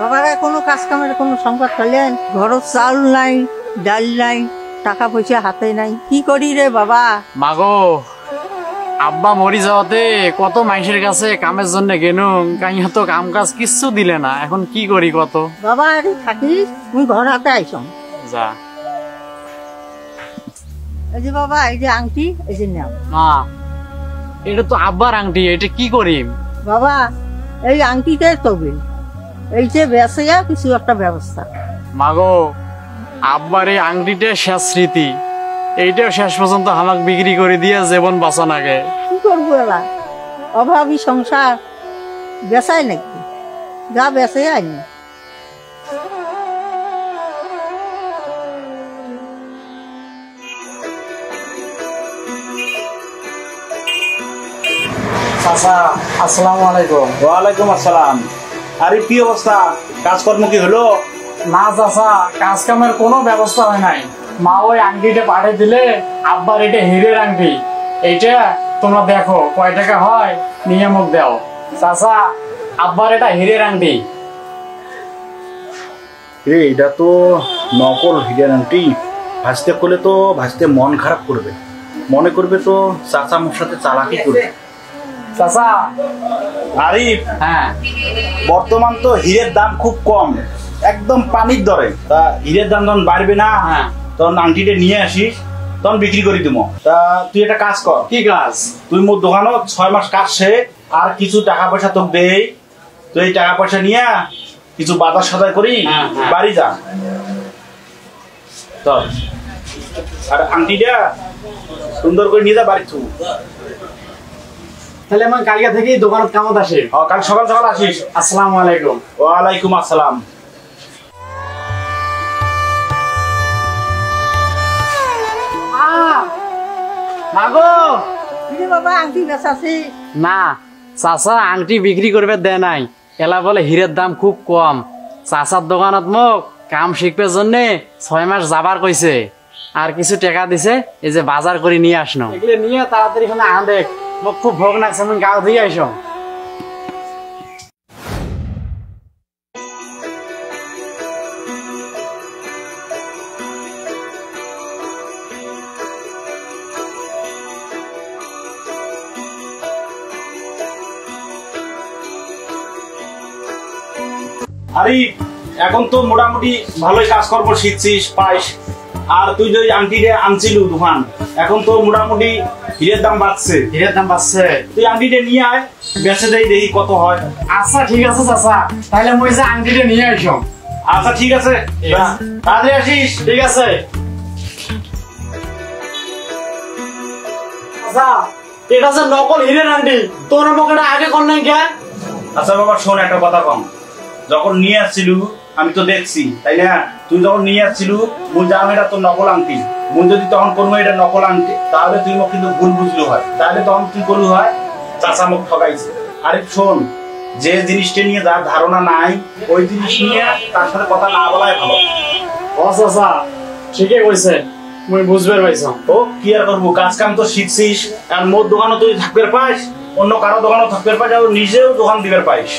বাবারা কোনো কাজ কামের কোনো সংবাদ পেলেন? ঘর চাল নাই, ডাল নাই, টাকা পয়সা হাতে নাই, কি করি রে বাবা? মাগো, আব্বা মরি যাওয়াতে কত মানুষের কাছে কামের জন্য গেনুম, কাইয়া তো কাম কাজ কিচ্ছু দিলে না। এখন কি করি কত? বাবা আরে থাকিস, তুই ঘর হাতে আইসম। যা। এই যে বাবা, এই যে আংটি, এই যে নাও। মা, এটা তো আব্বার আংটি, এটা কি করিম? বাবা এই আংটিতে তবে এই যে বেঁচে কিছু একটা ব্যবস্থা। মাগো, আব্বার এই আংটিটা শেষ স্মৃতি, এইটাও শেষ পর্যন্ত আমাকে বিক্রি করে দিয়ে জীবন বাঁচান আগে। কি করবো এলা, অভাবী সংসার, বেচাই নাকি? যা বেঁচে আইনি। চাচা, আসসালামু আলাইকুম। ওয়ালাইকুম আসসালাম। আরে কি অবস্থা, কাজকর্ম কি হলো? না চাচা, কাজ কামের কোনো ব্যবস্থা হয় নাই। মা ওই আংটিটা পাঠিয়ে দিলে, আব্বার এটা হীরের আংটি, এইটা তোমরা দেখো কয় টাকা হয়, নিয়ে মুখ দাও। চাচা, আব্বার এটা হীরের আংটি। এটা তো নকল হীরের আংটি। ভাসতে করলে তো ভাসতে মন খারাপ করবে, মনে করবে তো চাচা মোর সাথে চালাকি করবে। চাচা। আরিফ, হ্যাঁ, বর্তমান তো হীরের দাম খুব কম, একদম পানির দরে। তা হীরের দাম যখন বাড়বে না, হ্যাঁ, তখন আংটিটা নিয়ে আসিস, তখন বিক্রি করে দিব। তা তুই একটা কাজ কর। কি কাজ? তুই মোর দোকানও 6 মাস কাজ শেখ, আর কিছু টাকা পয়সা তোকে দেই। তুই এই টাকা পয়সা নিয়ে কিছু বাজার সদাই করি, বাড়ি যা। চল, আর আংটিটা সুন্দর করে নিয়ে যা বাড়ি। তাহলে আমার কালকে থেকেই দোকান কামত আসে। কাল সকাল সকাল আসিস। আসসালামু আলাইকুম। ওয়ালাইকুম আসসালাম। মাগো, বাবা আংটি বেচাছি না চাচা, আংটি বিক্রি করবে দেয় নাই। এলা বলে হীরের দাম খুব কম। চাচার দোকানত মোক কাম শিখবার জন্য 6 মাস যাবার কইছে, আর কিছু টাকা দিছে, এই যে বাজার করে নিয়ে আসনো। এগুলো নিয়ে তাড়াতাড়ি এখানে আন দেখ, মোক খুব ভোগ লাগছে, আমি গাঁও দিয়ে আইসো। আরে এখন তো মোটামুটি ভালোই কাজকর্ম শিখছিস, পাইস। আর তুই যে আংটিটা আনছিলু দোকান, এখন তো মোটামুটি হীরের দাম বাড়ছে। হীরের দাম বাড়ছে, তুই আংটিটা নিয়ে আয়, বেচে দেই, দেখি কত হয়। আচ্ছা ঠিক আছে চাচা, তাহলে মই যে আংটিটা নিয়ে আইসো। আচ্ছা ঠিক আছে, তাড়াতাড়ি আসিস। ঠিক আছে। আচ্ছা, এটা যে নকল হীরের আংটি, তোর আমাকে এটা আগে কর নাই কে? আচ্ছা বাবা শোন, একটা কথা কম। যখন নিয়ে আসছিলু আমি তো দেখছি, তাই না? তুই যখন নিয়ে আসছিলু মুই জানো এটা তোর নকল আংটি। মুই যদি তখন কোনো এটা নকল আংটি, তাহলে তুই মোক কিন্তু ভুল বুঝলু হয়। তাহলে তখন তুই করলু হয় চাচা মোক ঠকাইছে। আরে শোন, যে জিনিসটা নিয়ে যার ধারণা নাই, ওই জিনিস নিয়ে তার সাথে কথা না বলাই ভালো। ও চাচা, ঠিকই কইছে, মুই বুঝবার পাইছাম। ও কি আর করবো, কাজ কাম তো শিখছিস, আর মোর দোকানও তুই থাকবে পাইস, অন্য কারো দোকানও থাকবে পাইস, আর নিজেও দোকান দিবে পাইস।